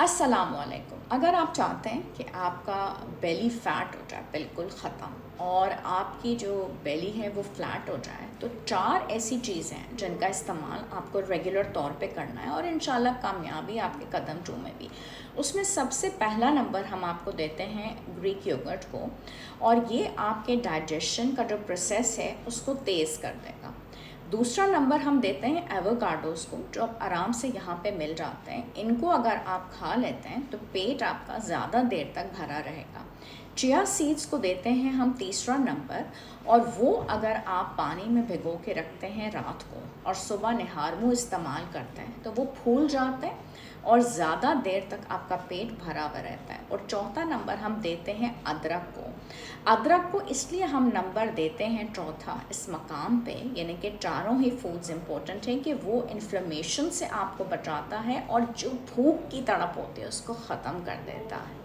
अस्सलामुअलैकुम। अगर आप चाहते हैं कि आपका बेली फ़ैट हो जाए बिल्कुल ख़त्म और आपकी जो बेली है वो फ्लैट हो जाए, तो 4 ऐसी चीज़ें हैं जिनका इस्तेमाल आपको रेगुलर तौर पे करना है और इंशाल्लाह कामयाबी आपके कदम चूमेगी। उसमें सबसे पहला नंबर हम आपको देते हैं ग्रीक योगर्ट को, और ये आपके डाइजेशन का जो प्रोसेस है उसको तेज़ कर देगा। दूसरा नंबर हम देते हैं एवोकाडोज़ को, जो आप आराम से यहाँ पे मिल जाते हैं। इनको अगर आप खा लेते हैं तो पेट आपका ज़्यादा देर तक भरा रहेगा। चिया सीड्स को देते हैं हम तीसरा नंबर, और वो अगर आप पानी में भिगो के रखते हैं रात को और सुबह निहार मुँह इस्तेमाल करते हैं तो वो फूल जाते हैं और ज़्यादा देर तक आपका पेट भरा हुआ रहता है। और चौथा नंबर हम देते हैं अदरक को। अदरक को इसलिए हम नंबर देते हैं चौथा इस मकाम पे, यानी कि चारों ही फूड्स इम्पोर्टेंट हैं कि वो इन्फ्लेमेशन से आपको बचाता है और जो भूख की तड़प होती है उसको ख़त्म कर देता है।